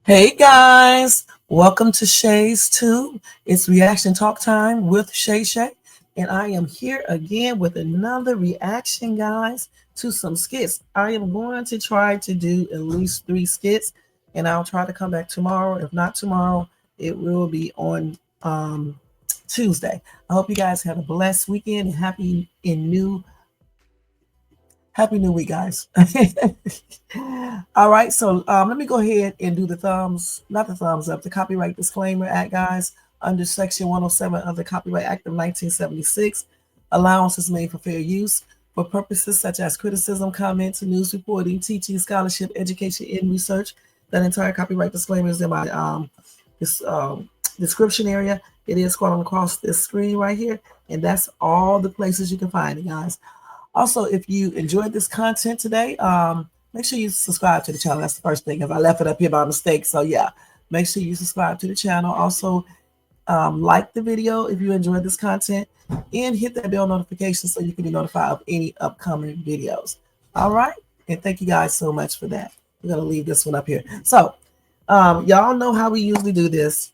Hey guys, welcome to Shay's 2. It's reaction talk time with Shay. And I am here again with another reaction, guys, to some skits. I am going to try to do at least 3 skits, and I'll try to come back tomorrow. If not tomorrow, it will be on Tuesday. I hope you guys have a blessed weekend and Happy New Week, guys. All right, so let me go ahead and do not the thumbs up, the copyright disclaimer act, guys. Under Section 107 of the Copyright Act of 1976, allowance is made for fair use for purposes such as criticism, comments, news reporting, teaching, scholarship, education, and research. That entire copyright disclaimer is in my this description area. It is scrolling across this screen right here, and that's all the places you can find it, guys. Also, if you enjoyed this content today, make sure you subscribe to the channel. That's the first thing, because I left it up here by mistake. So yeah, make sure you subscribe to the channel. Also, like the video if you enjoyed this content, and hit that bell notification so you can be notified of any upcoming videos. All right, and thank you guys so much for that. We're gonna leave this one up here. So y'all know how we usually do this.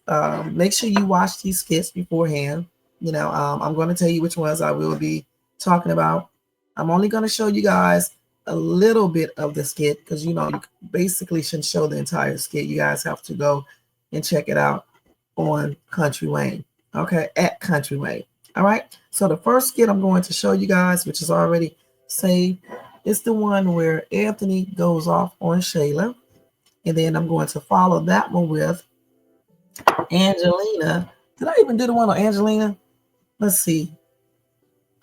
Make sure you watch these skits beforehand. I'm going to tell you which ones I will be talking about. I'm only going to show you guys a little bit of the skit because, you basically shouldn't show the entire skit. You guys have to go and check it out on Kountry Wayne. Okay, at Kountry Wayne. All right. So the first skit I'm going to show you guys, which is already saved, is the one where Anthony goes off on Shayla. And then I'm going to follow that one with Angelina. Did I even do the one on Angelina? Let's see.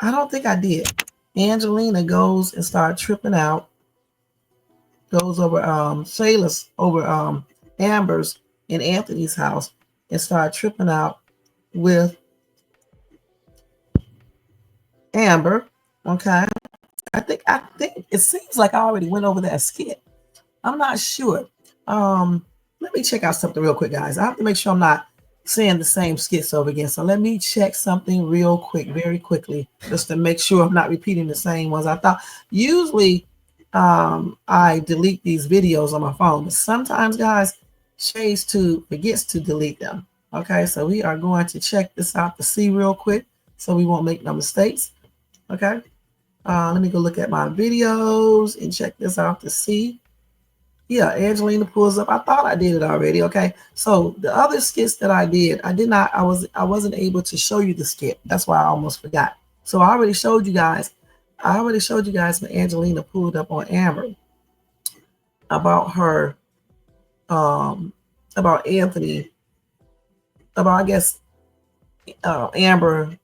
I don't think I did. Angelina goes and starts tripping out, goes over Shayla's over Amber's in Anthony's house and start tripping out with Amber. Okay. I think it seems like I already went over that skit. I'm not sure. Let me check out something real quick, guys. I have to make sure I'm not saying the same skits over again. So let me check something real quick, very quickly, just to make sure I'm not repeating the same ones. I thought usually I delete these videos on my phone, but sometimes, guys, Shay's 2 forgets to delete them. Okay, so we are going to check this out to see real quick so we won't make no mistakes. Okay, let me go look at my videos and check this out to see. Yeah, Angelina pulls up. I thought I did it already. Okay, so the other skits that I did, I wasn't able to show you the skit. That's why I almost forgot. So I already showed you guys. When Angelina pulled up on Amber about her, about Anthony, about, I guess, Amber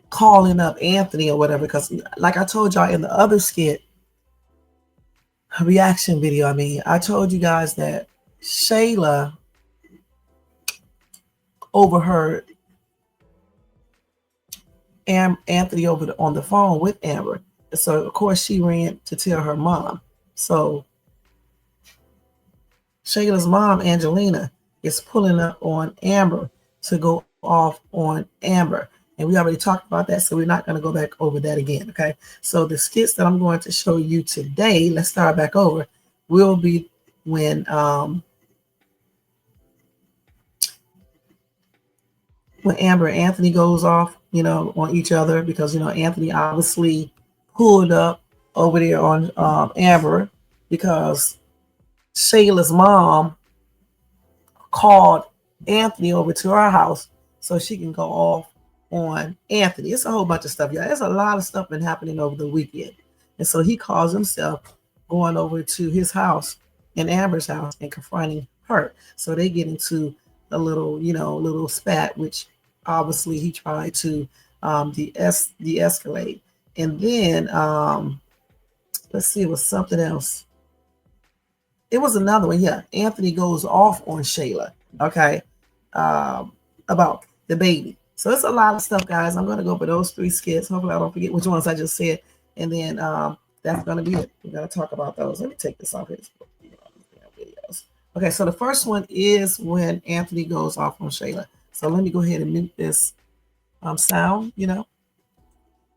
calling up Anthony or whatever. Because like I told y'all in the other skit, reaction video, I told you guys that Shayla overheard Anthony on the phone with Amber. So of course she ran to tell her mom. So Shayla's mom, Angelina, is pulling up on Amber to go off on Amber. And we already talked about that, so we're not going to go back over that again, okay? So the skits that I'm going to show you today, let's start back over, will be when Amber and Anthony goes off, on each other because, Anthony obviously pulled up over there on Amber because Shayla's mom called Anthony over to our house so she can go off on Anthony. It's a whole bunch of stuff, y'all. There's a lot of stuff been happening over the weekend. And so he calls himself going over to his house and Amber's house and confronting her. So they get into a little spat, which obviously he tried to de-escalate. And then let's see, it was something else. It was another one. Yeah, Anthony goes off on Shayla, okay, about the baby. So it's a lot of stuff, guys. I'm going to go over those 3 skits. Hopefully I don't forget which ones I just said. And then that's going to be it. We're going to talk about those. Let me take this off his videos. Okay, so the first one is when Anthony goes off on Shayla. So let me go ahead and mute this sound, And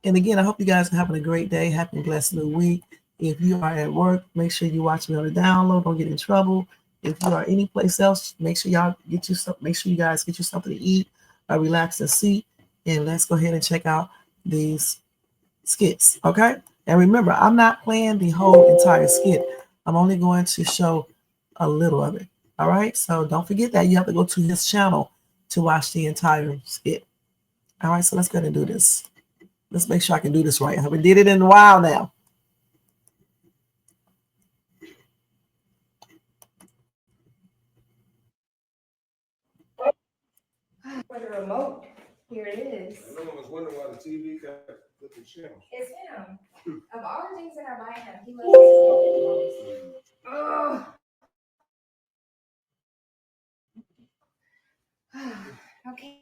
again, I hope you guys are having a great day. Happy and blessed new week. If you are at work, make sure you watch me on the download. Don't get in trouble. If you are any place else, make sure y'all get you some. Make sure you guys get you something to eat, relax and seat, and let's go ahead and check out these skits. Okay, and remember, I'm not playing the whole entire skit. I'm only going to show a little of it. All right, so don't forget that you have to go to his channel to watch the entire skit. All right, so let's go ahead and do this. Let's make sure I can do this right. I haven't did it in a while now. For the remote, here it is. I was wondering why the TV got the channel. It's him. Of all the things that I buy him, he loves this remote the most. Okay.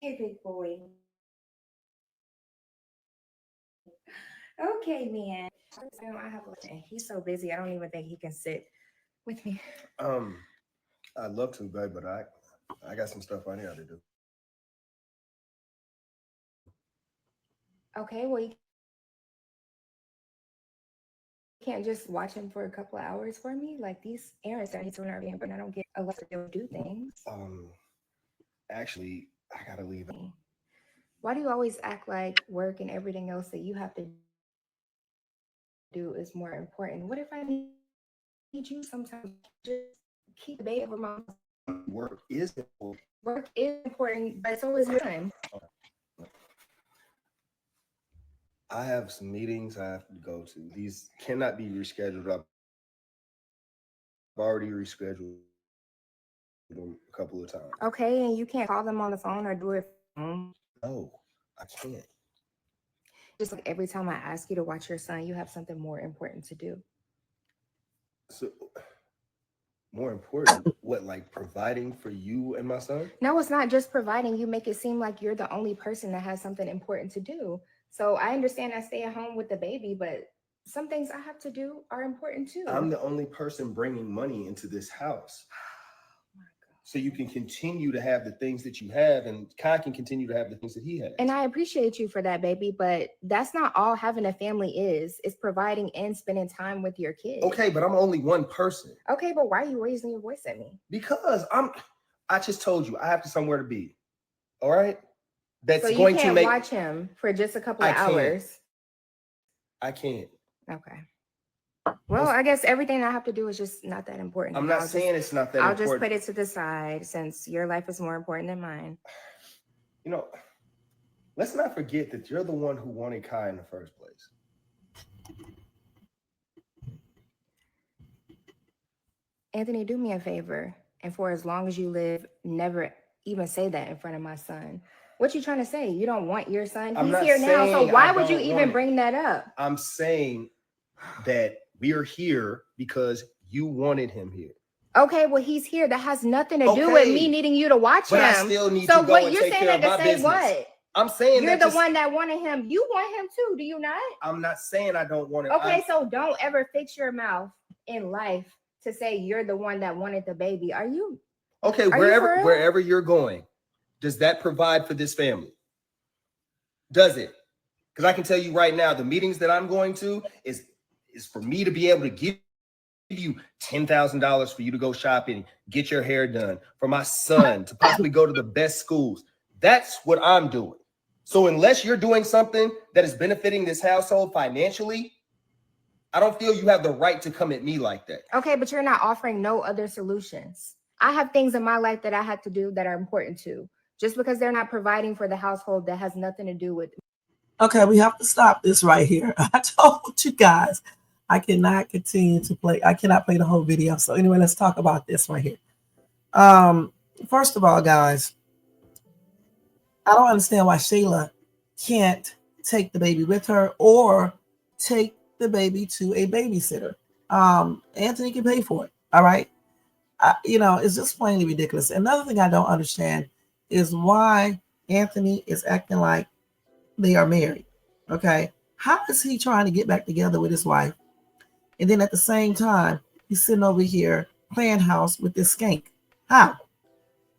Hey, big boy. Okay, man. I have he's so busy. I don't even think he can sit with me. I'd love to, babe, but I got some stuff I need to do. Okay, well, you can't just watch him for a couple of hours for me. Like these errands that I need to run, but I don't get a lot to do things. Actually, I gotta leave. Why do you always act like work and everything else that you have to do is more important? What if I need you sometimes? Just keep the baby over my Work is important. Work is important, but it's always your time. I have some meetings I have to go to. These cannot be rescheduled. I've already rescheduled them a couple of times. Okay, and you can't call them on the phone or do it. No, I can't. Just like every time I ask you to watch your son, you have something more important to do. So, more important, what, like providing for you and my son? No, it's not just providing. You make it seem like you're the only person that has something important to do. So I understand I stay at home with the baby, but some things I have to do are important too. I'm the only person bringing money into this house. So you can continue to have the things that you have, and Kai can continue to have the things that he has. And I appreciate you for that, baby, but that's not all having a family is. It's providing and spending time with your kids. Okay, but I'm only one person. Okay, but why are you raising your voice at me? Because I just told you I have to somewhere to be. All right? That's so you going can't to make watch him for just a couple of hours. I can't. Okay. Well, I guess everything I have to do is just not that important. I'm not saying it's not that important. I'll just put it to the side since your life is more important than mine. You know, let's not forget that you're the one who wanted Kai in the first place. Anthony, do me a favor. And for as long as you live, never even say that in front of my son. What you trying to say? You don't want your son? He's here now, so why would you even bring that up? I'm saying that we're here because you wanted him here. Okay, well, he's here. That has nothing to do with me needing you to watch him. I still need to go and take care of my business. What? I'm saying you're the one that wanted him. You want him too, do you not? I'm not saying I don't want him. Okay, so don't ever fix your mouth in life to say you're the one that wanted the baby. Are you? Okay, wherever you're going, does that provide for this family? Does it? Because I can tell you right now, the meetings that I'm going to is for me to be able to give you $10,000 for you to go shopping, get your hair done, for my son to possibly go to the best schools. That's what I'm doing. So unless you're doing something that is benefiting this household financially, I don't feel you have the right to come at me like that. Okay, but you're not offering no other solutions. I have things in my life that I have to do that are important too. Just because they're not providing for the household, that has nothing to do with me. Okay, we have to stop this right here. I told you guys I cannot continue to play. I cannot play the whole video. So anyway, let's talk about this right here. First of all, guys, I don't understand why Shayla can't take the baby with her or take the baby to a babysitter. Anthony can pay for it. All right. It's just plainly ridiculous. Another thing I don't understand is why Anthony is acting like they are married. Okay. How is he trying to get back together with his wife? And then at the same time, he's sitting over here playing house with this skank. How?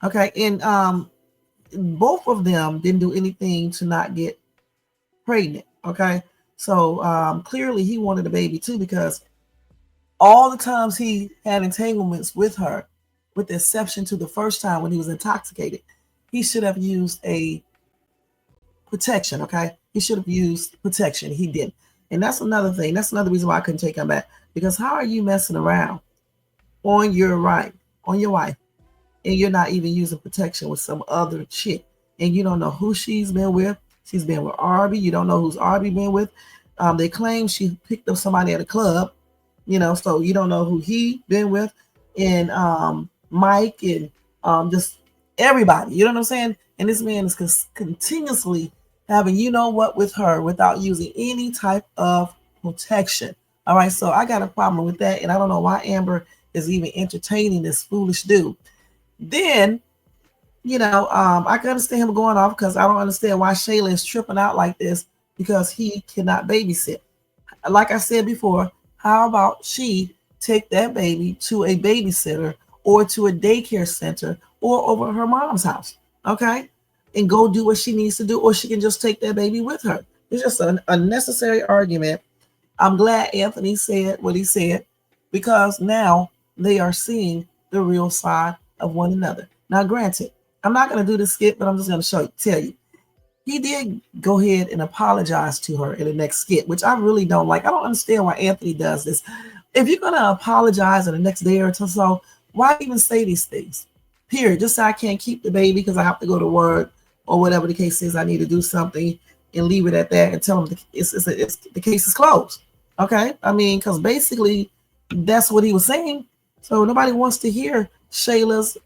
Okay. And both of them didn't do anything to not get pregnant. Okay, so clearly he wanted a baby too, because all the times he had entanglements with her, with the exception to the first time when he was intoxicated, he should have used a protection. Okay, he should have used protection. He didn't, and that's another thing. That's another reason why I couldn't take him back. Because how are you messing around on your on your wife, and you're not even using protection with some other chick, and you don't know who she's been with? She's been with Arby. You don't know who's Arby been with. They claim she picked up somebody at a club, so you don't know who he been with, and Mike, and just everybody. You know what I'm saying? And this man is continuously having what with her without using any type of protection. All right, so I got a problem with that, and I don't know why Amber is even entertaining this foolish dude. Then, I can understand him going off, because I don't understand why Shayla is tripping out like this because he cannot babysit. Like I said before, how about she take that baby to a babysitter or to a daycare center or over her mom's house, okay? And go do what she needs to do, or she can just take that baby with her. It's just an unnecessary argument. I'm glad Anthony said what he said, because now they are seeing the real side of one another. Now, granted, I'm not going to do this skit, but I'm just going to tell you. He did go ahead and apologize to her in the next skit, which I really don't like. I don't understand why Anthony does this. If you're going to apologize in the next day or so, why even say these things? Period. Just say I can't keep the baby because I have to go to work, or whatever the case is. I need to do something, and leave it at that, and tell him the case is closed. Okay? I mean, because basically that's what he was saying. So nobody wants to hear Shayla's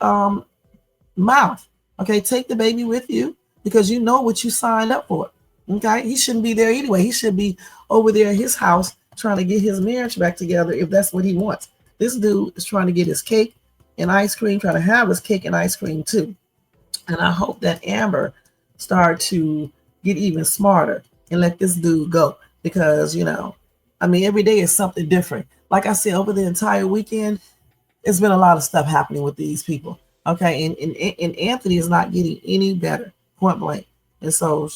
mouth. Okay? Take the baby with you, because you know what you signed up for. Okay? He shouldn't be there anyway. He should be over there at his house trying to get his marriage back together if that's what he wants. This dude is trying to get his cake and ice cream, trying to have his cake and ice cream too. And I hope that Amber start to get even smarter and let this dude go, because, every day is something different. Like I said, over the entire weekend, it's been a lot of stuff happening with these people. Okay. And Anthony is not getting any better, point blank. And so,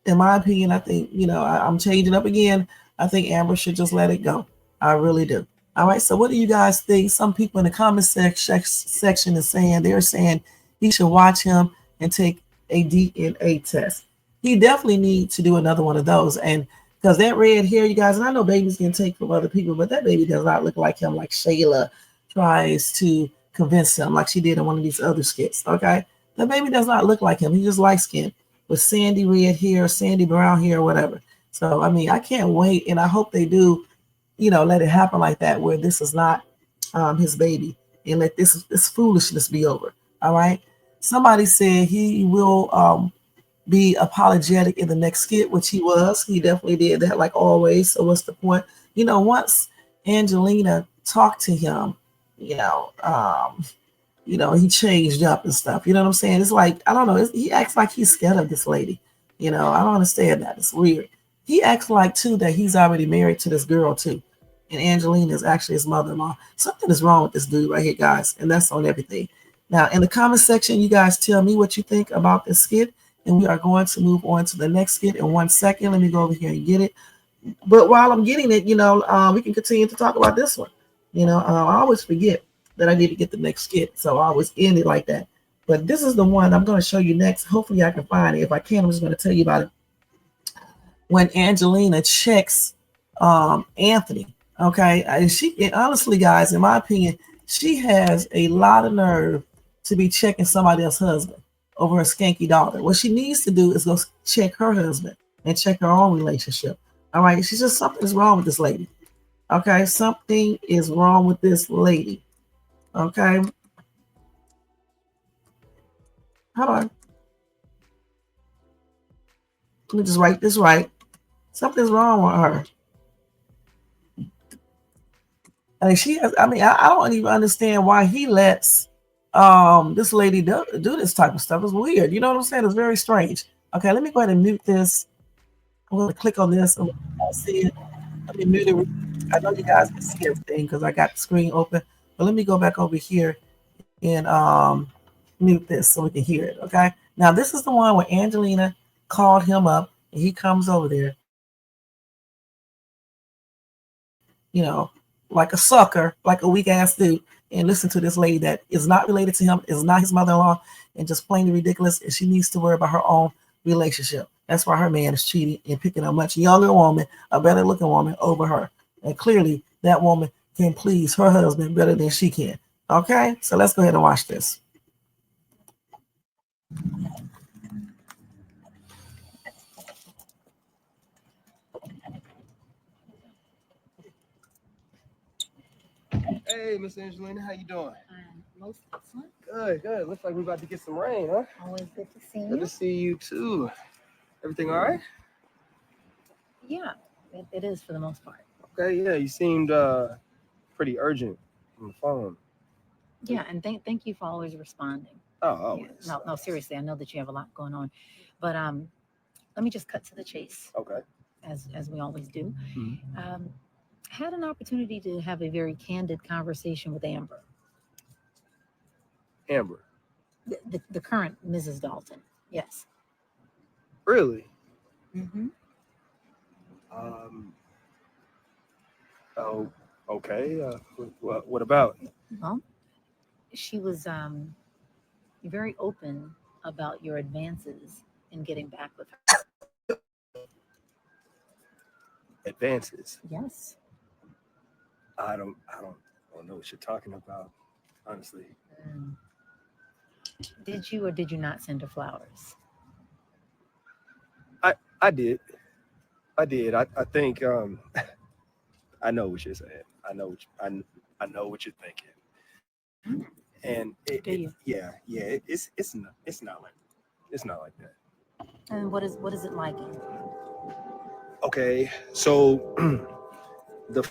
in my opinion, I think, I'm changing up again. I think Amber should just let it go. I really do. All right. So what do you guys think? Some people in the comment section is saying, they're saying he should watch him and take a DNA test. He definitely needs to do another one of those. And because that red hair, you guys, and I know babies can take from other people, but that baby does not look like him, like Shayla tries to convince him, like she did in one of these other skits. Okay. That baby does not look like him. He's just light skinned with sandy red hair, sandy brown hair, whatever. So, I can't wait. And I hope they do, let it happen like that, where this is not his baby, and let this foolishness be over. All right. Somebody said he will be apologetic in the next skit, which he was. He definitely did that, like always. So what's the point? Once Angelina talked to him, he changed up and stuff. You know what I'm saying? It's like, I don't know. He acts like he's scared of this lady. I don't understand that. It's weird. He acts like, too, that he's already married to this girl, too. And Angelina is actually his mother-in-law. Something is wrong with this dude right here, guys. And that's on everything. Now, in the comment section, you guys tell me what you think about this skit. And we are going to move on to the next skit in 1 second. Let me go over here and get it. But while I'm getting it, we can continue to talk about this one. I always forget that I need to get the next skit. So I always end it like that. But this is the one I'm going to show you next. Hopefully I can find it. If I can, I'm just going to tell you about it. When Angelina checks Anthony. Okay. And honestly, guys, in my opinion, she has a lot of nerve to be checking somebody else's husband over her skanky daughter. What she needs to do is go check her husband and check her own relationship. All right. She's just, something's wrong with this lady. Okay. Something is wrong with this lady. Okay. Hold on. Let me just write this right. Something's wrong with her. She has, I don't even understand why he lets this lady do this type of stuff. It's weird. You know what I'm saying? It's very strange. Okay, let me go ahead and mute this. I'm going to click on this and see it. Let me mute it. I know you guys can see everything because I got the screen open. But let me go back over here and mute this so we can hear it. Okay. Now this is the one where Angelina called him up and he comes over there, you know, like a sucker, like a weak ass dude, and listen to this lady that is not related to him, is not his mother-in-law, and just plainly ridiculous, and she needs to worry about her own relationship. That's why her man is cheating and picking a much younger woman, a better looking woman over her. And clearly that woman can please her husband better than she can. Okay, so let's go ahead and watch this. Hey, Miss Angelina, how you doing? Most excellent. Good, good. Looks like we're about to get some rain, huh? Always good to see you. Good to see you too. Everything all right? Yeah, it is for the most part. Okay, yeah. You seemed pretty urgent on the phone. Yeah, and thank you for always responding. Oh, always. Yeah. No, seriously, I know that you have a lot going on, but let me just cut to the chase. Okay. As we always do. Mm-hmm. Had an opportunity to have a very candid conversation with Amber. Amber. The current Mrs. Dalton. Yes. Really? Mm-hmm. Oh, okay. What about? Well, she was very open about your advances in getting back with her. Advances? Yes. I don't know what you're talking about, honestly. Did you or did you not send her flowers? I did. I think I know what you're saying. I know what you're thinking. And it's not like that. And what is it like? Okay, so the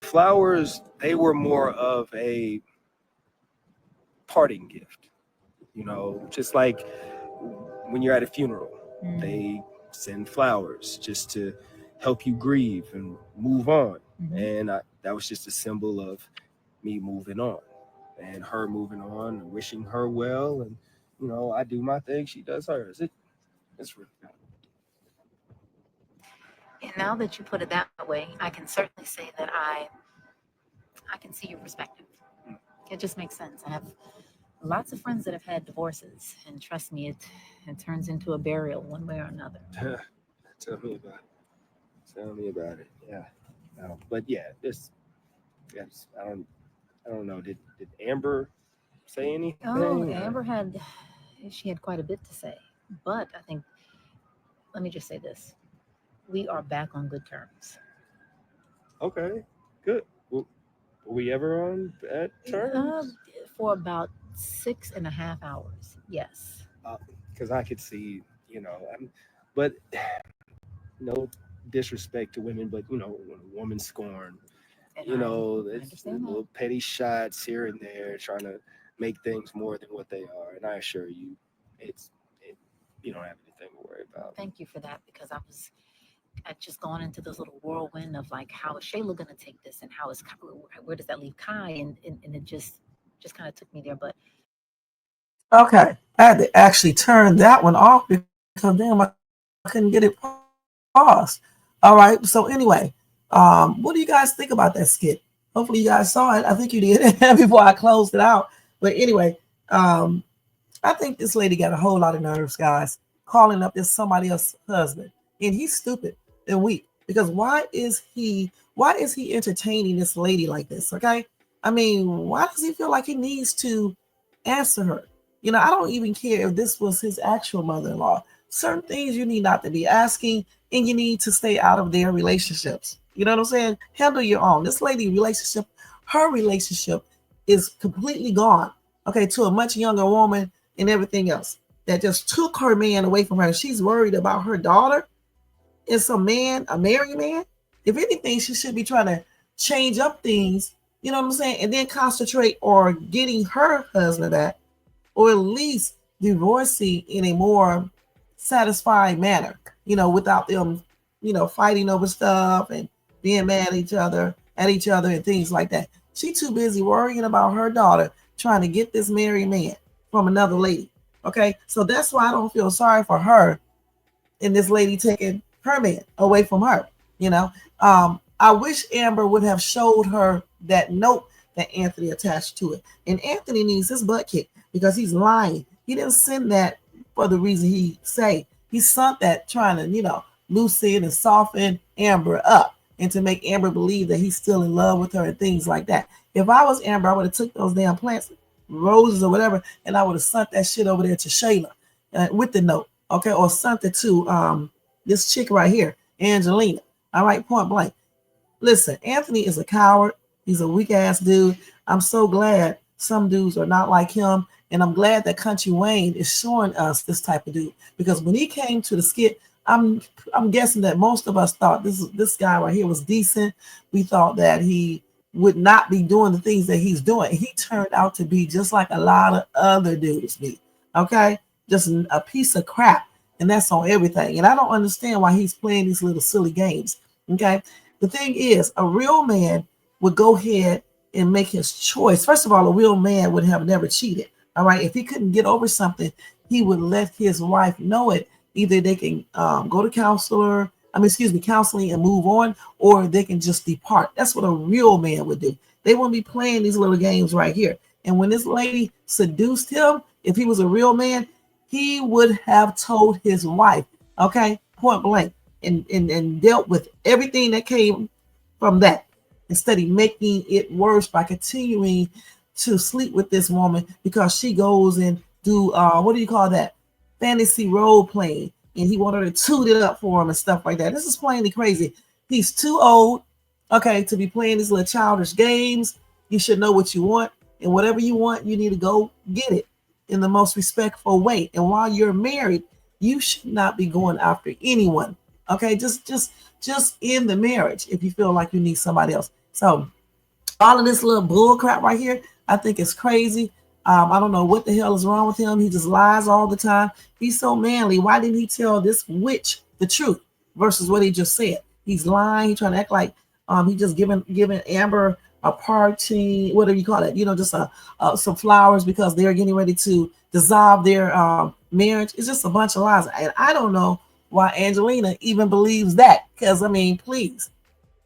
flowers, they were more of a parting gift, just like when you're at a funeral, they send flowers just to help you grieve and move on. And that was just a symbol of me moving on and her moving on and wishing her well. And I do my thing, she does hers. It's really good. And now that you put it that way, I can certainly say that I can see your perspective. It just makes sense. I have lots of friends that have had divorces, and trust me, it turns into a burial one way or another. Tell me about it. Yeah. But yeah, I don't know. Did Amber say anything? Oh, Amber had quite a bit to say. But I think, let me just say this. We are back on good terms. Okay, good. Were we ever on bad terms? For about 6.5 hours, yes. Because I could see, but no disrespect to women, but when a woman scorned, it's little petty shots here and there, trying to make things more than what they are. And I assure you, you don't have anything to worry about. Thank you for that, because I just gone into this little whirlwind of like, how is Shayla gonna take this, and where does that leave Kai, and it just kind of took me there. But okay, I had to actually turn that one off because damn, I couldn't get it paused. All right, so anyway, what do you guys think about that skit? Hopefully you guys saw it. I think you did before I closed it out. But anyway, I think this lady got a whole lot of nerves, guys, calling up this somebody else's husband, and he's stupid and weak, because why is he entertaining this lady like this? Okay, I mean, why does he feel like he needs to answer her? I don't even care if this was his actual mother-in-law. Certain things you need not to be asking, and you need to stay out of their relationships. You know what I'm saying? Handle your own. This lady relationship, her relationship is completely gone, okay, to a much younger woman and everything else that just took her man away from her. She's worried about her daughter and some man, a married man. If anything, she should be trying to change up things, you know what I'm saying, and then concentrate on getting her husband back, or at least divorcing in a more satisfying manner, without them, fighting over stuff and being mad at each other and things like that. She too busy worrying about her daughter trying to get this married man from another lady. Okay, so that's why I don't feel sorry for her and this lady taking her man away from her. You know, I wish Amber would have showed her that note that Anthony attached to it. And Anthony needs his butt kicked because he's lying. He didn't send that for the reason he say. He sent that trying to, loosen and soften Amber up and to make Amber believe that he's still in love with her and things like that. If I was Amber, I would have took those damn plants, roses or whatever, and I would have sent that shit over there to Shayla with the note, okay, or sent it to this chick right here, Angelina. All right, point blank. Listen, Anthony is a coward. He's a weak ass dude. I'm so glad some dudes are not like him. And I'm glad that Kountry Wayne is showing us this type of dude. Because when he came to the skit, I'm guessing that most of us thought this guy right here was decent. We thought that he would not be doing the things that he's doing. He turned out to be just like a lot of other dudes be. Okay? Just a piece of crap. And that's on everything. And I don't understand why he's playing these little silly games. Okay? The thing is, a real man would go ahead and make his choice. First of all, a real man would have never cheated. All right. If he couldn't get over something, he would let his wife know it. Either they can go to counseling and move on, or they can just depart. That's what a real man would do. They wouldn't be playing these little games right here. And when this lady seduced him, if he was a real man, he would have told his wife, okay, point blank, and dealt with everything that came from that, instead of making it worse by continuing to sleep with this woman because she goes and do what do you call that, fantasy role playing, and he wanted to toot it up for him and stuff like that. This is plainly crazy. He's too old, okay, to be playing these little childish games. You should know what you want, and whatever you want, you need to go get it in the most respectful way. And while you're married, you should not be going after anyone. Okay, just in the marriage if you feel like you need somebody else. So all of this little bull crap right here, I think it's crazy. I don't know what the hell is wrong with him. He just lies all the time. He's so manly. Why didn't he tell this witch the truth versus what he just said? He's lying. He's trying to act like he just giving Amber a party, whatever you call it, just some flowers because they're getting ready to dissolve their marriage. It's just a bunch of lies. And I don't know why Angelina even believes that. Because, I mean, please.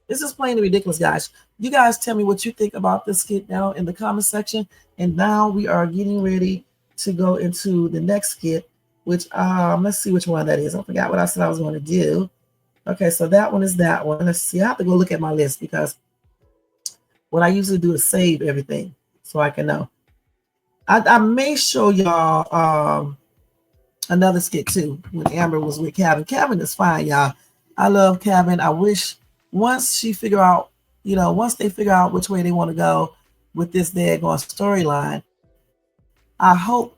This is plainly ridiculous, guys. You guys tell me what you think about this skit now in the comment section. And now we are getting ready to go into the next skit, which, let's see which one that is. I forgot what I said I was going to do. Okay, so that one is that one. Let's see. I have to go look at my list because what I usually do is save everything so I can know. I may show y'all another skit too when Amber was with Kevin. Kevin is fine, y'all. I love Kevin. I wish once they figure out which way they want to go with this daggone storyline, I hope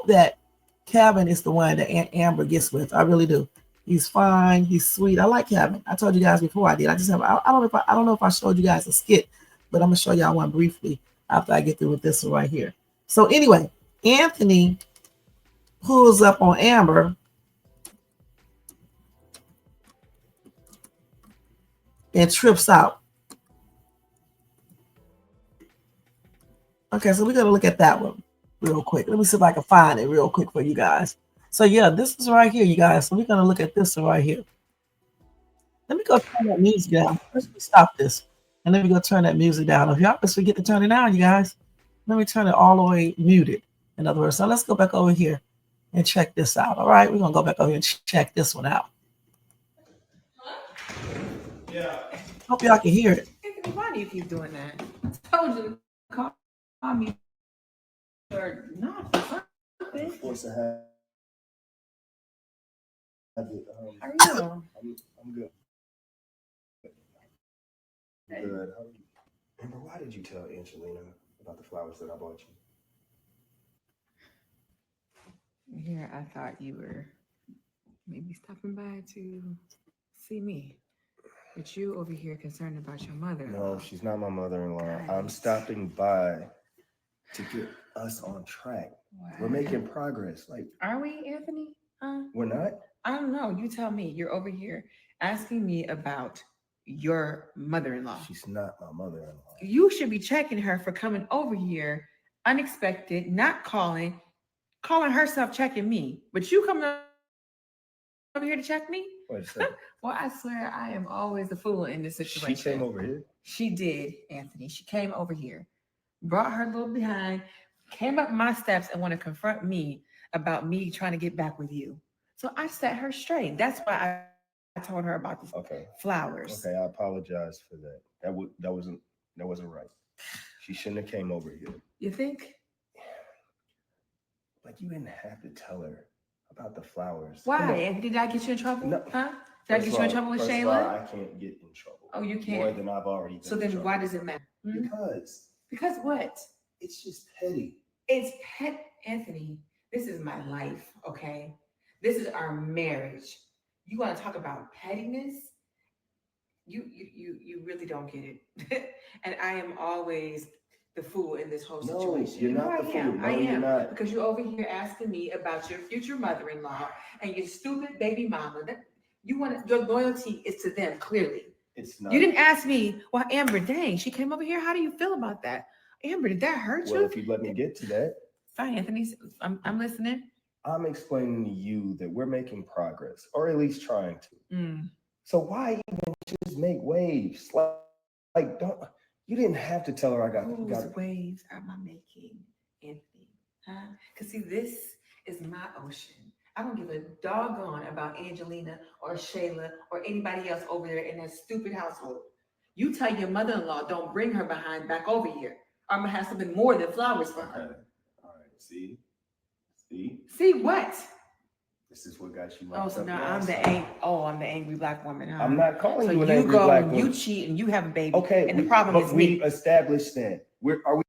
that Kevin is the one that Amber gets with. I really do. He's fine. He's sweet. I like Kevin. I told you guys before I did. I don't know if I showed you guys a skit, but I'm gonna show y'all one briefly after I get through with this one right here. So anyway, Anthony pulls up on Amber and trips out. Okay, so we're gonna look at that one real quick. Let me see if I can find it real quick for you guys. So yeah, this is right here, you guys. So we're gonna look at this one right here. Let me go turn that music down. Let's stop this. And let me go turn that music down. If y'all just forget to turn it down, you guys, let me turn it all the way muted. In other words, so let's go back over here and check this out. All right, we're gonna go back over here and check this one out. Yeah. Hope y'all can hear it. Why do you keep doing that? I told you to call me or not. Force a habit. How are you? I'm good. Good. How are you? Amber, why did you tell Angelina about the flowers that I bought you? Here, I thought you were maybe stopping by to see me. But you over here concerned about your mother. No, she's not my mother-in-law. I'm stopping by to get us on track. What? We're making progress. Like, are we, Anthony? We're not? I don't know. You tell me. You're over here asking me about your mother-in-law. She's not my mother-in-law. You should be checking her for coming over here unexpected, not calling herself checking me. But you coming over here to check me? Wait a second. Well, I swear I am always the fool in this situation. She came over here. She did, Anthony. She came over here, brought her little behind, came up my steps and want to confront me about me trying to get back with you. So I set her straight. That's why I told her about the flowers. Okay, I apologize for that. That wasn't right. She shouldn't have came over here. You think? But you didn't have to tell her about the flowers. Why? And did I get you in trouble? No. Huh? Did I get you in trouble with Shayla? All, I can't get in trouble. Oh, you can't. More than I've already been. So then why does it matter? Because what? It's just petty. It's Anthony. This is my life, okay? This is our marriage. You want to talk about pettiness? You really don't get it. And I am always the fool in this whole situation. You're not the fool. I am. Not. Because you're over here asking me about your future mother-in-law and your stupid baby mama. Your loyalty is to them, clearly. It's not. You didn't ask me, well, Amber, dang, she came over here. How do you feel about that? Amber, did that hurt you? Well, if you let me get to that. Fine, Anthony. I'm listening. I'm explaining to you that we're making progress, or at least trying to. So why even just make waves? Like don't. You didn't have to tell her I got. Whose waves am I making, Anthony? Huh? Because see, this is my ocean. I don't give a doggone about Angelina or Shayla or anybody else over there in that stupid household. You tell your mother-in-law, don't bring her behind back over here. I'm gonna have something more than flowers for her. All right. See. See what? This is what got you. Oh, so now I'm the angry black woman. Huh? I'm not calling you an angry black woman. You cheat and you have a baby. Okay, and the problem is me. We established that. Are we?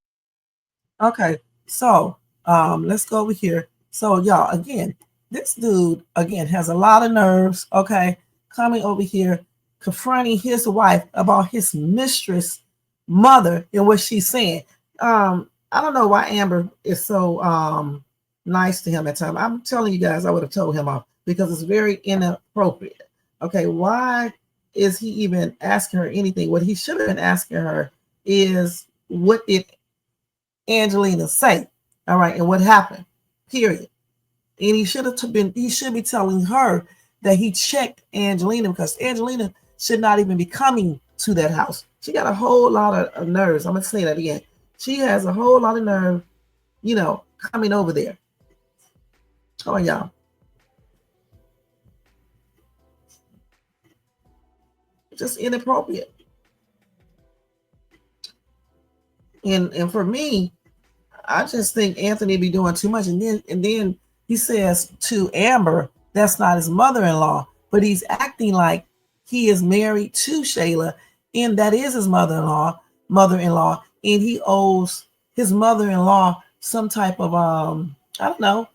Okay, so let's go over here. So y'all, again, this dude again has a lot of nerves. Okay, coming over here, confronting his wife about his mistress mother and what she's saying. I don't know why Amber is so nice to him at times. I'm telling you guys, I would have told him off because it's very inappropriate. Okay, why is he even asking her anything? What he should have been asking her is, what did Angelina say? All right, and what happened? Period. And he should be telling her that he checked Angelina, because Angelina should not even be coming to that house. She got a whole lot of nerves. I'm gonna say that again. She has a whole lot of nerve, coming over there. Come on, y'all. Just inappropriate. And for me, I just think Anthony be doing too much. And then he says to Amber, that's not his mother-in-law, but he's acting like he is married to Shayla, and that is his mother-in-law, and he owes his mother-in-law some type of I don't know,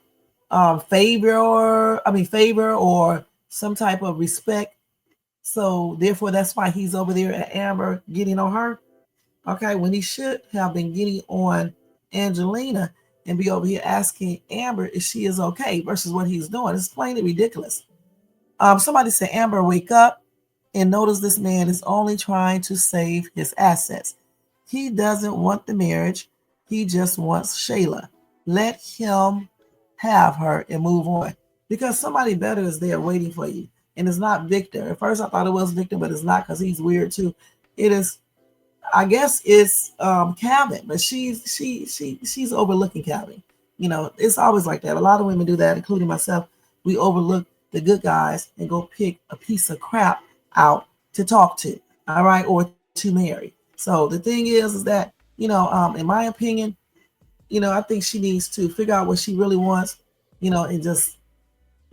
favor or some type of respect. So therefore, that's why he's over there at Amber getting on her. Okay, when he should have been getting on Angelina and be over here asking Amber if she is okay versus what he's doing. It's plainly ridiculous. Somebody said, Amber, wake up and notice this man is only trying to save his assets. He doesn't want the marriage. He just wants Shayla. Let him have her and move on, because somebody better is there waiting for you. And it's not Victor. At first I thought it was Victor, but it's not, because he's weird too. It is, I guess it's Calvin, but she's overlooking Calvin. It's always like that. A lot of women do that, including myself. We overlook the good guys and go pick a piece of crap out to talk to, all right, or to marry. So the thing is that, in my opinion, I think she needs to figure out what she really wants, and just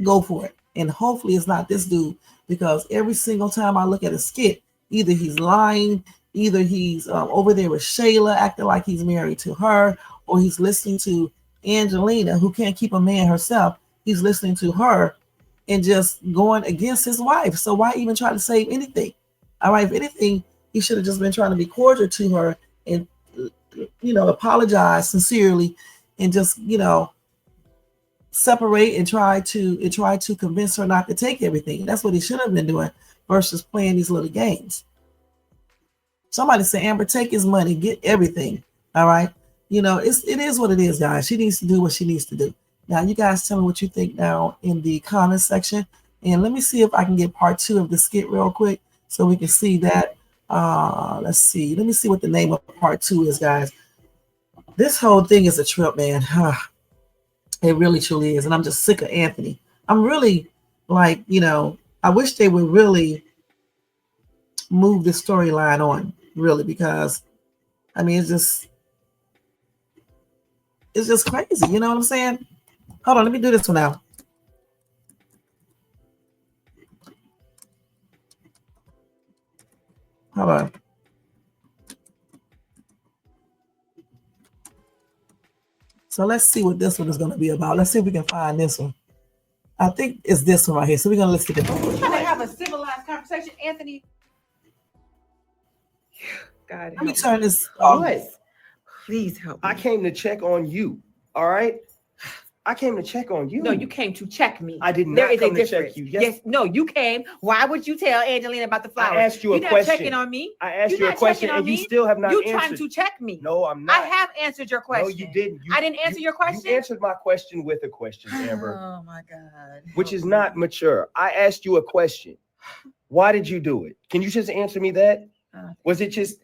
go for it. And hopefully it's not this dude, because every single time I look at a skit, either he's lying, either he's over there with Shayla acting like he's married to her, or he's listening to Angelina, who can't keep a man herself. He's listening to her and just going against his wife. So why even try to save anything? All right, if anything, he should have just been trying to be cordial to her and, apologize sincerely and just, separate and try to convince her not to take everything. That's what he should have been doing versus playing these little games. Somebody said, Amber, take his money, get everything. All right. It is what it is, guys. She needs to do what she needs to do. Now, you guys tell me what you think now in the comment section. And let me see if I can get part 2 of the skit real quick so we can see that. Let's see. Let me see what the name of part 2 is, guys. This whole thing is a trip, man. It really truly is. And I'm just sick of Anthony. I'm really like, I wish they would really move the storyline on, really, because I mean, it's just crazy. You know what I'm saying? Hold on, let me do this one now. Hold on. So let's see what this one is going to be about. Let's see if we can find this one. I think it's this one right here. So we're going to listen to it. We're trying to have a civilized conversation, Anthony. God, let me turn this off. Please help me. I came to check on you. All right. I came to check on you. No, you came to check me. I did not come to check you. Yes. No, you came. Why would you tell Angelina about the flowers? I asked you a question. You're not checking on me. I asked you a question, and you still have not answered. You're trying to check me. No, I'm not. I have answered your question. No, you didn't. I didn't answer your question. You answered my question with a question, Amber. Oh my God. Which is not mature. I asked you a question. Why did you do it? Can you just answer me that? Was it just?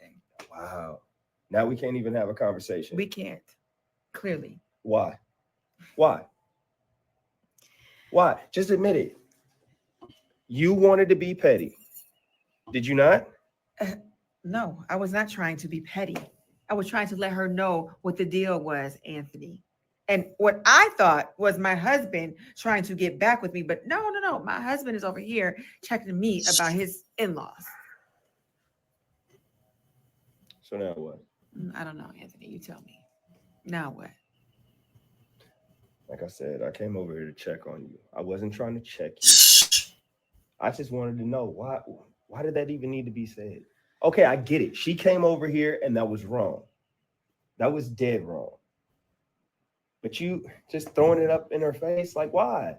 Wow. Now we can't even have a conversation. We can't. Clearly. Why? Why? Why? Just admit it. You wanted to be petty. Did you not? No, I was not trying to be petty. I was trying to let her know what the deal was, Anthony. And what I thought was my husband trying to get back with me. But no. My husband is over here checking me about his in-laws. So now what? I don't know, Anthony. You tell me. Now what? Like I said, I came over here to check on you. I wasn't trying to check you. I just wanted to know why did that even need to be said? Okay, I get it. She came over here and that was wrong. That was dead wrong. But you just throwing it up in her face, like why?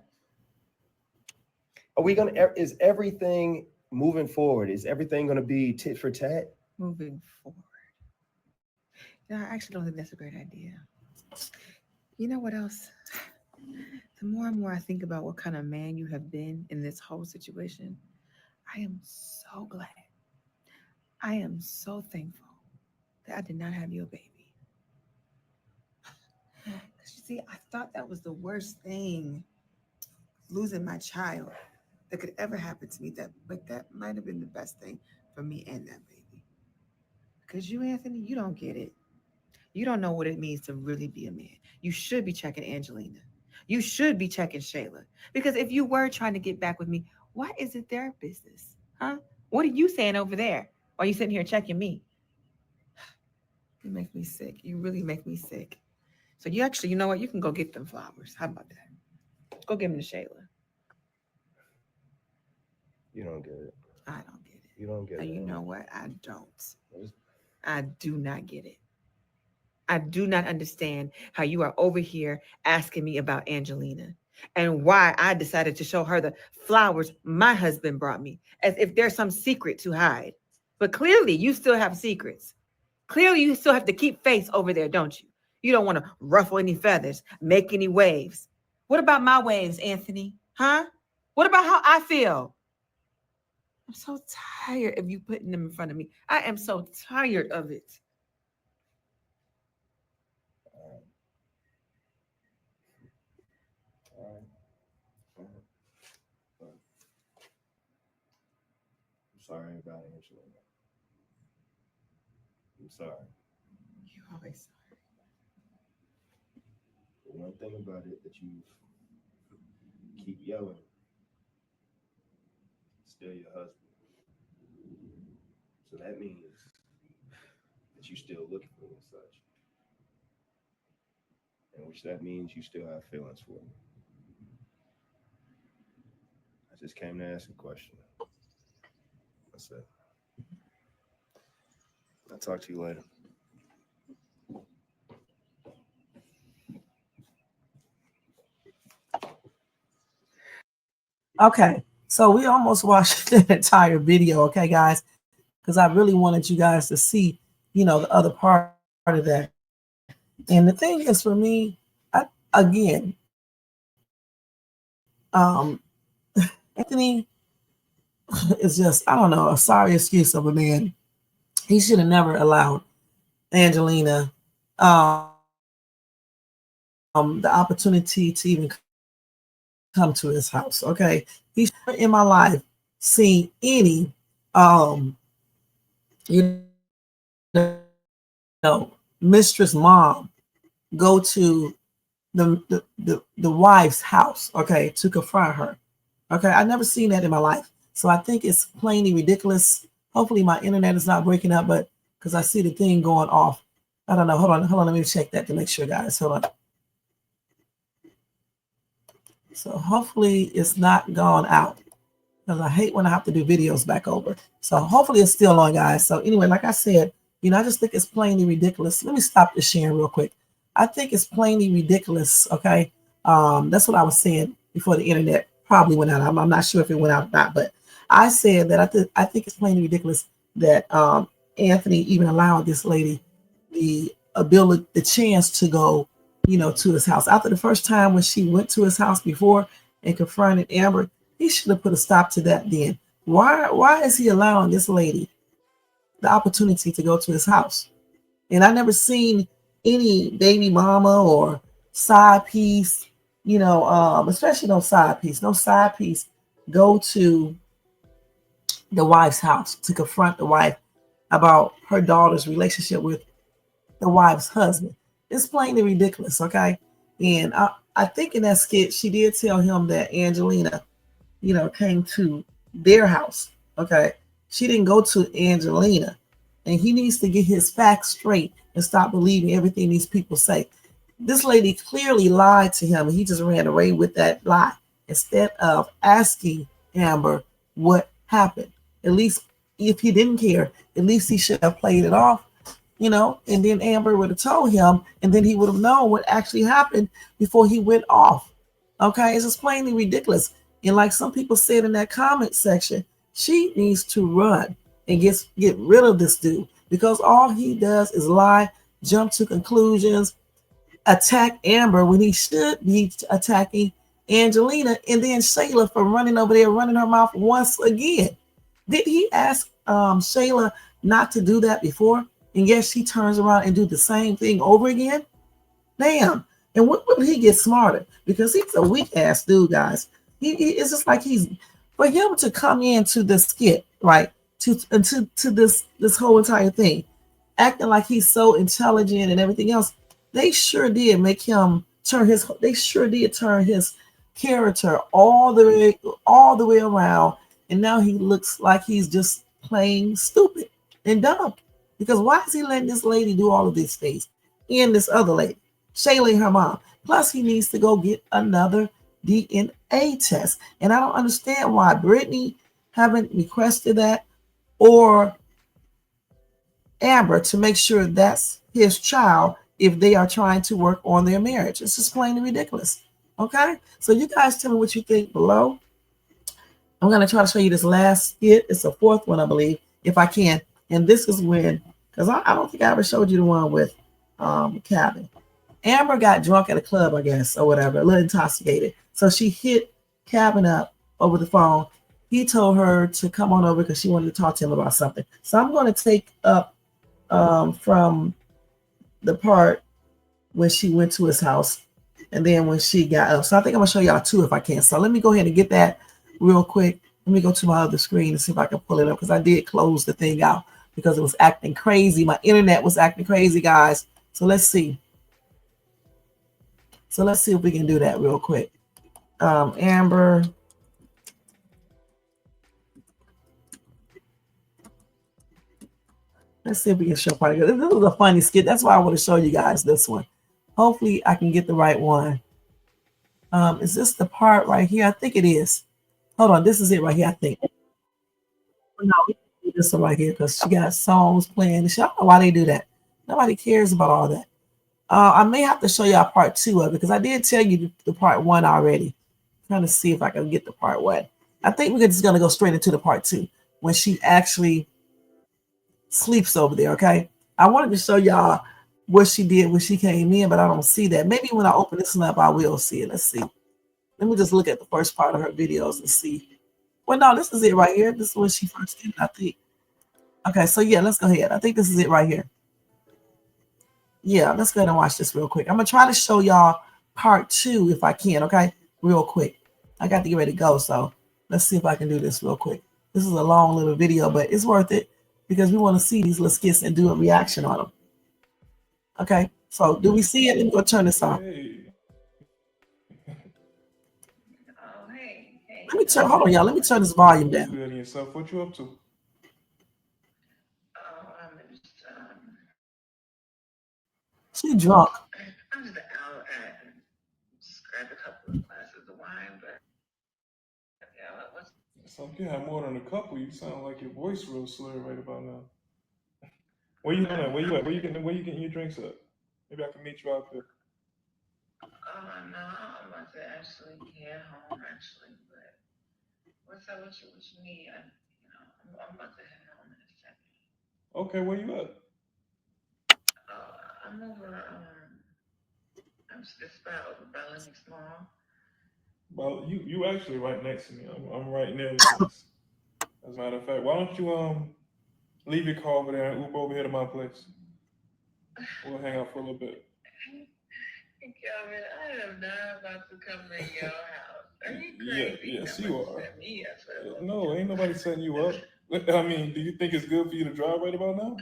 Is everything moving forward? Is everything gonna be tit for tat? Moving forward. I actually don't think that's a great idea. You know what else? The more and more I think about what kind of man you have been in this whole situation, I am so glad. I am so thankful that I did not have your baby. Because you see, I thought that was the worst thing, losing my child, that could ever happen to me. But that might have been the best thing for me and that baby. Because you, Anthony, you don't get it. You don't know what it means to really be a man. You should be checking Angelina. You should be checking Shayla. Because if you were trying to get back with me, why is it their business? Huh? What are you saying over there? Why are you sitting here checking me? You make me sick. You really make me sick. So you know what? You can go get them flowers. How about that? Go give them to Shayla. You don't get it. I don't get it. You don't get it. You know what? I don't. I do not get it. I do not understand how you are over here asking me about Angelina and why I decided to show her the flowers my husband brought me, as if there's some secret to hide. But clearly you still have secrets. Clearly you still have to keep face over there, don't you? You don't want to ruffle any feathers, make any waves. What about my waves, Anthony? Huh? What about how I feel? I'm so tired of you putting them in front of me. I am so tired of it. I'm sorry about Angelina. I'm sorry. You're always sorry. The one thing about it that you keep yelling, still your husband. So that means that you still looking for me and such. And which that means you still have feelings for me. I just came to ask a question. That's it. I'll talk to you later. Okay, so we almost watched the entire video, okay, guys? Because I really wanted you guys to see, the other part of that. And the thing is, for me, again, Anthony is just, I don't know, a sorry excuse of a man. He should have never allowed Angelina the opportunity to even come to his house. Okay. He's never in my life seen any you know mistress mom go to the wife's house, okay, to confront her. Okay, I never seen that in my life. So I think it's plainly ridiculous. Hopefully my internet is not breaking up, but because I see the thing going off. I don't know. Hold on. Let me check that to make sure, guys. Hold on. So hopefully it's not gone out because I hate when I have to do videos back over. So hopefully it's still on, guys. So anyway, like I said, I just think it's plainly ridiculous. Let me stop this sharing real quick. I think it's plainly ridiculous. Okay. That's what I was saying before the internet probably went out. I'm not sure if it went out or not, but I said that I think it's plainly ridiculous that Anthony even allowed this lady the ability, the chance to go, to his house. After the first time when she went to his house before and confronted Amber, he should have put a stop to that then. Why is he allowing this lady the opportunity to go to his house? And I never seen any baby mama or side piece, especially no side piece go to the wife's house to confront the wife about her daughter's relationship with the wife's husband. It's plainly ridiculous, okay? And I think in that skit, she did tell him that Angelina, came to their house, okay? She didn't go to Angelina. And he needs to get his facts straight and stop believing everything these people say. This lady clearly lied to him, and he just ran away with that lie instead of asking Amber what happened. At least if he didn't care, at least he should have played it off, and then Amber would have told him, and then he would have known what actually happened before he went off. Okay, it's just plainly ridiculous. And like some people said in that comment section, she needs to run and get rid of this dude because all he does is lie, jump to conclusions, attack Amber when he should be attacking Angelina, and then Shayla for running over there, running her mouth once again. Did he ask Shayla not to do that before? And yes, she turns around and do the same thing over again. Damn. And what would he get smarter? Because he's a weak ass dude, guys. It's just like for him to come into the skit, right? To this whole entire thing, acting like he's so intelligent and everything else. They sure did make him turn his. They sure did turn his character all the way around, and now he looks like he's just plain stupid and dumb. Because why is he letting this lady do all of these things and this other lady, Shayla and her mom? Plus, he needs to go get another DNA test, and I don't understand why Brittany haven't requested that or Amber to make sure that's his child if they are trying to work on their marriage. It's just plainly ridiculous. Okay, so you guys tell me what you think below. I'm going to try to show you this last skit. It's the fourth one, I believe, if I can. And this is when, because I don't think I ever showed you the one with Cabin. Amber got drunk at a club, I guess, or whatever, a little intoxicated. So she hit Cabin up over the phone. He told her to come on over because she wanted to talk to him about something. So I'm going to take up from the part when she went to his house and then when she got up. So I think I'm going to show y'all two if I can. So let me go ahead and get that real quick. Let me go to my other screen and see if I can pull it up because I did close the thing out because it was acting crazy. My internet was acting crazy, guys. So let's see. So let's see if we can do that real quick. Amber. Let's see if we can show part of it. This was a funny skit. That's why I want to show you guys this one. Hopefully I can get the right one. Is this the part right here? I think it is. Hold on. This is it right here, I think. No, we can do this one right here because she got songs playing. I don't know why they do that. Nobody cares about all that. I may have to show y'all part two of it because I did tell you the part one already. I'm trying to see if I can get the part one. I think we're just going to go straight into the part two when she actually sleeps over there, okay? I wanted to show y'all what she did when she came in, but I don't see that. Maybe when I open this one up, I will see it. Let's see. Let me just look at the first part of her videos and see Well, no, this is it right here. This is when she first did it, I think. Okay, so yeah, let's go ahead. I think this is it right here. Yeah, let's go ahead and watch this real quick. I'm gonna try to show y'all part 2 if I can, okay? Real quick. I got to get ready to go, so let's see if I can do this real quick. This is a long little video, but it's worth it because we want to see these little skits and do a reaction on them. Okay, so do we see it? Let me go turn this on. Hey. Oh, hey. Let me turn, hold on, y'all. Let me turn this volume down. Good in yourself. What you up to? Oh, I'm just, She drunk. I'm just out and just grabbed a couple of glasses of wine, but yeah, what's So you had more than a couple. You sound like your voice real slurred right about now. Where you at? Where you at? Where you getting your drinks at? Maybe I can meet you out there. Oh no, I'm about to actually get home actually, but what's up? What you need? I'm about to head home in a second. Okay, where you at? I'm over. I'm just about over by Lennox Mall. Well, you actually right next to me. I'm right near you. As a matter of fact, why don't you leave your car over there and Uber over here to my place? We'll hang out for a little bit. Kelvin, I am not about to come to your house. Are you crazy? Yeah, yes you are. Set me up. No, ain't nobody setting you up. I mean, do you think it's good for you to drive right about now?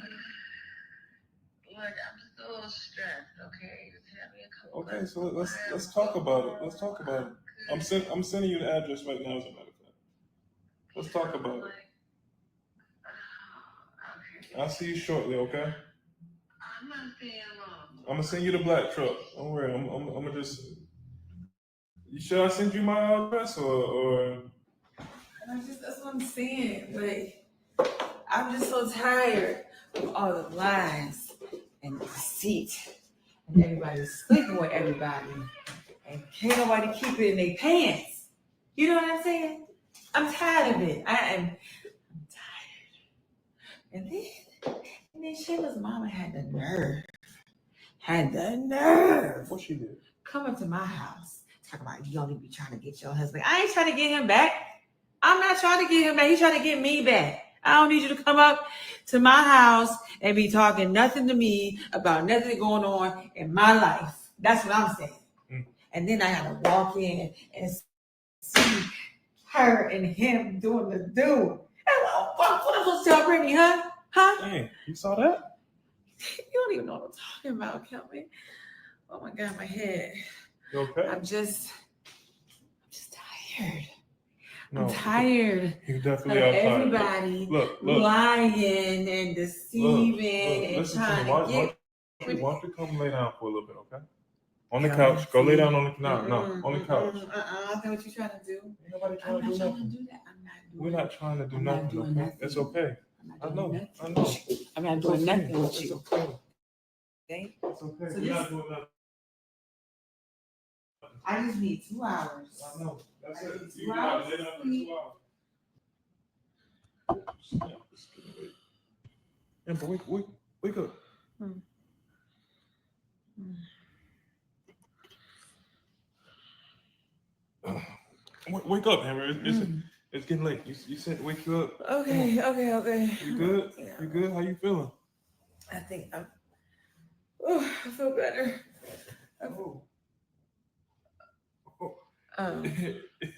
Look, I'm just a little stressed. Okay, just have me a couple. Okay, so let's talk about it. Let's talk about it. I'm sending you the address right now, as a matter of fact. Let's talk about it. I'll see you shortly, okay? I'm not staying long. I'm gonna send you the black truck. Don't worry. I'm gonna just. Should I send you my address or? That's what I'm saying. But I'm just so tired of all the lies and deceit and everybody sleeping with everybody and can't nobody keep it in their pants. You know what I'm saying? I'm tired of it. I'm tired. And then Shayla's mama had the nerve. What she did? Come up to my house, talk about you only be trying to get your husband. I ain't trying to get him back. I'm not trying to get him back. He's trying to get me back. I don't need you to come up to my house and be talking nothing to me about nothing going on in my life. That's what I'm saying. Mm. And then I gotta walk in and see her and him doing the do. What am I supposed to tell Brittany, huh? Dang, you saw that? You don't even know what I'm talking about, Kelvin. Oh my God, my head. You okay? I'm just tired. No, I'm tired. You definitely of are tired. everybody Look. lying and deceiving and listen trying to me. to get. Why don't you come lay down for a little bit, okay? On the couch. Go lay down on the on the couch. I think what you're trying to do. Ain't nobody trying I'm to do not trying nothing. to do that. We're not trying to do I'm not nothing. doing Okay? nothing. It's okay. I'm I not know. doing nothing. I know. I'm not It's doing okay. nothing with It's you. okay. Okay? It's okay. So We're not doing nothing. I just need 2 hours. I know. That's I it. need 2 You gotta hours lay down for sleep. 2 hours. Yeah, it's getting late. Amber, wake up. Wake up, Amber. It's getting late. You said wake you up. Okay. You good? Yeah. You good? How you feeling? I think I feel better. Oh. Um,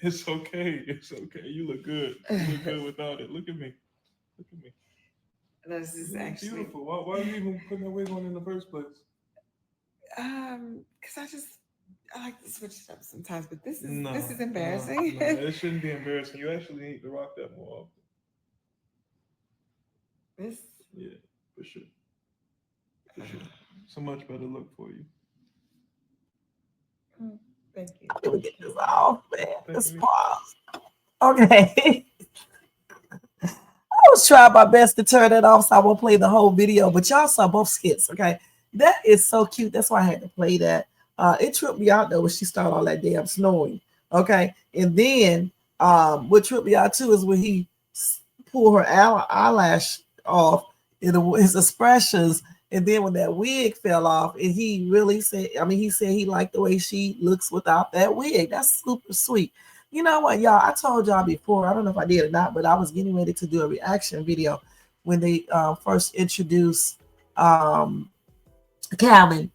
It's okay. It's okay. You look good. You look good without it. Look at me. Look at me. this is You look actually beautiful. Why are you even putting that wig on in the first place? because I like to switch it up sometimes, but this is No, embarrassing. No, it shouldn't be embarrassing. You actually need to rock that more often. This Yeah, for sure. For sure. It's a much better look for you. thank you. Let me get this off, man. Thank Let's you. pause. Okay. I was trying my best to turn it off so I won't play the whole video, but y'all saw both skits, okay? That is so cute. That's why I had to play that. It tripped me out though when she started all that damn snoring. Okay. And then what tripped me out too is when he pulled her eyelash off in his expressions. And then when that wig fell off, and he really said, he said he liked the way she looks without that wig. That's super sweet. You know what, y'all? I told y'all before, I don't know if I did or not, but I was getting ready to do a reaction video when they first introduced Calvin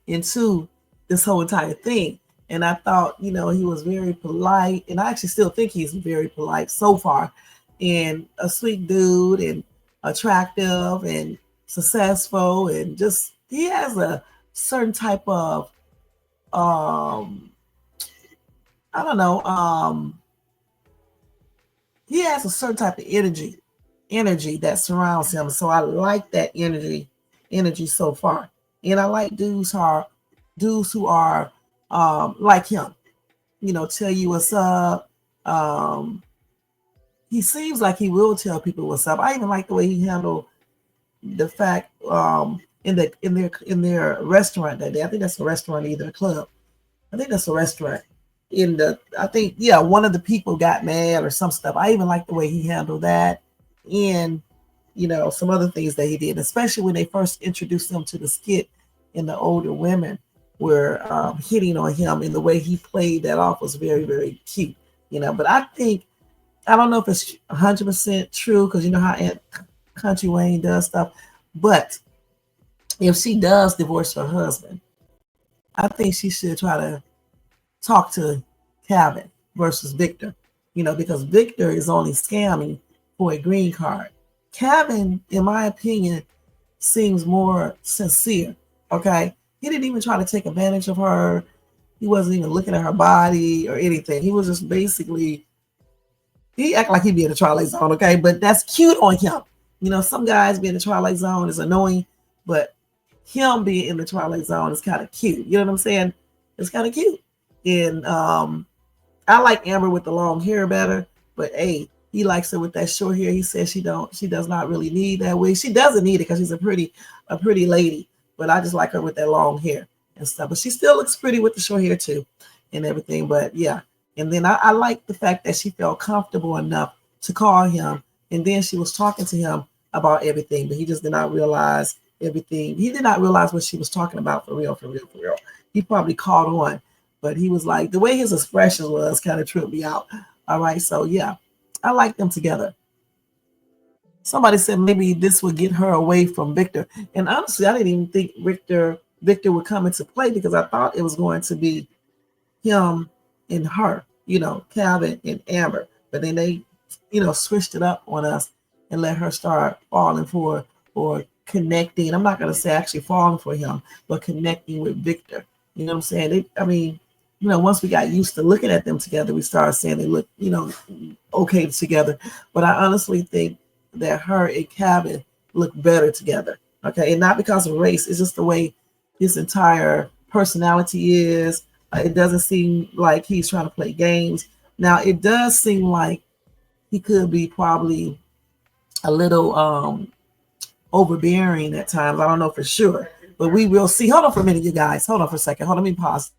into this whole entire thing. And I thought, you know, he was very polite. And I actually still think he's very polite so far. And a sweet dude and attractive and successful. And just, he has a certain type of, I don't know, he has a certain type of energy that surrounds him. So I like that energy so far. And I like dudes who are like him, you know, tell you what's up. He seems like he will tell people what's up. I even like the way he handled the fact in their restaurant that day. I think that's a restaurant, either a club. I think that's a restaurant. I think, yeah, one of the people got mad or some stuff. I even like the way he handled that, and you know, some other things that he did, especially when they first introduced him to the skit, and the older women were hitting on him, and the way he played that off was very, very cute, you know. But I don't know if it's 100% true, because you know how Kountry Wayne does stuff, but if she does divorce her husband, I think she should try to talk to Calvin versus Victor, you know, because Victor is only scamming for a green card. Calvin, in my opinion, seems more sincere. Okay. He didn't even try to take advantage of her. He wasn't even looking at her body or anything. He was just basically, he act like he'd be in the Twilight Zone. Okay. But that's cute on him. You know, some guys being in the Twilight Zone is annoying, but him being in the Twilight Zone is kind of cute. You know what I'm saying? It's kind of cute. And I like Amber with the long hair better, but hey, he likes her with that short hair. He says she does not really need that wig. She doesn't need it because she's a pretty lady, but I just like her with that long hair and stuff. But she still looks pretty with the short hair too and everything. But yeah, and then I like the fact that she felt comfortable enough to call him, and then she was talking to him about everything, but he just did not realize everything. He did not realize what she was talking about for real. He probably caught on. But he was like, the way his expression was kind of tripped me out. All right. So, yeah, I like them together. Somebody said maybe this would get her away from Victor. And honestly, I didn't even think Victor would come into play, because I thought it was going to be him and her, you know, Calvin and Amber. But then they, you know, switched it up on us and let her start falling for or connecting. I'm not going to say actually falling for him, but connecting with Victor. You know what I'm saying? You know, once we got used to looking at them together, we started saying they look, you know, okay together. But I honestly think that her and Calvin look better together. Okay. And not because of race. It's just the way his entire personality is. It doesn't seem like he's trying to play games. Now, it does seem like he could be probably a little overbearing at times. I don't know for sure, but we will see. Hold on for a minute, you guys. Hold on for a second. Hold on, let me pause.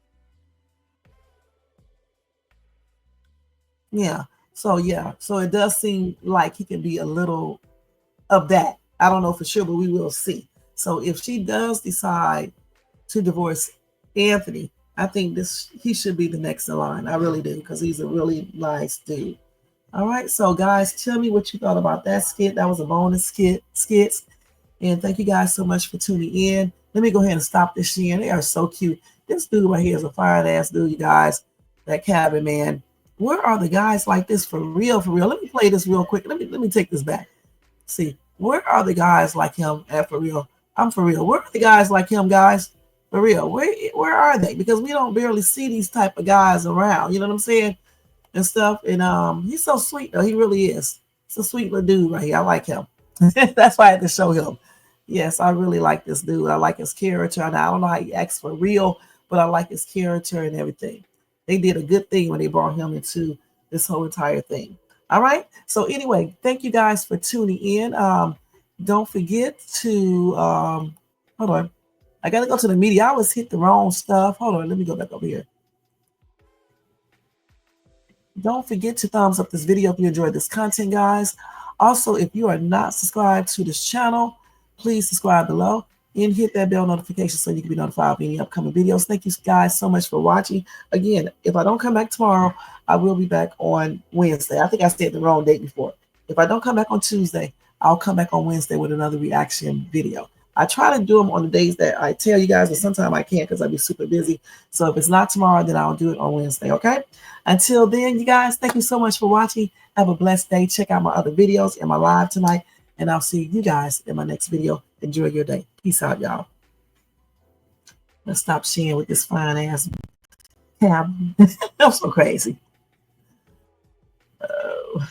Yeah. So it does seem like he can be a little of that. I don't know for sure, but we will see. So if she does decide to divorce Anthony, I think he should be the next in line. I really do, because he's a really nice dude. All right. So guys, tell me what you thought about that skit. That was a bonus skits. And thank you guys so much for tuning in. Let me go ahead and stop this sharing. They are so cute. This dude right here is a fine ass dude, you guys. That Cabin man. Where are the guys like this for real? For real. Let me play this real quick. Let me take this back. See, where are the guys like him at for real? I'm for real. Where are the guys like him, guys? For real. Where are they? Because we don't barely see these type of guys around. You know what I'm saying? And stuff. And he's so sweet though. He really is. He's a sweet little dude right here. I like him. That's why I had to show him. Yes, I really like this dude. I like his character. And I don't know how he acts for real, but I like his character and everything. They did a good thing when they brought him into this whole entire thing. All right. So anyway, thank you guys for tuning in. Don't forget to hold on. I gotta go to the media. I always hit the wrong stuff. Hold on, let me go back over here. Don't forget to thumbs up this video if you enjoyed this content, guys. Also, if you are not subscribed to this channel, please subscribe below. and hit that bell notification so you can be notified of any upcoming videos. Thank you guys so much for watching. Again, if I don't come back tomorrow, I will be back on Wednesday. I think I said the wrong date before. If I don't come back on Tuesday, I'll come back on Wednesday with another reaction video. I try to do them on the days that I tell you guys, but sometimes I can't because I'll be super busy. So if it's not tomorrow, then I'll do it on Wednesday, okay? Until then, you guys, thank you so much for watching. Have a blessed day. Check out my other videos and my live tonight, and I'll see you guys in my next video. Enjoy your day. Peace out, y'all. Let's stop sharing with this fine ass cab. I'm so crazy. Oh.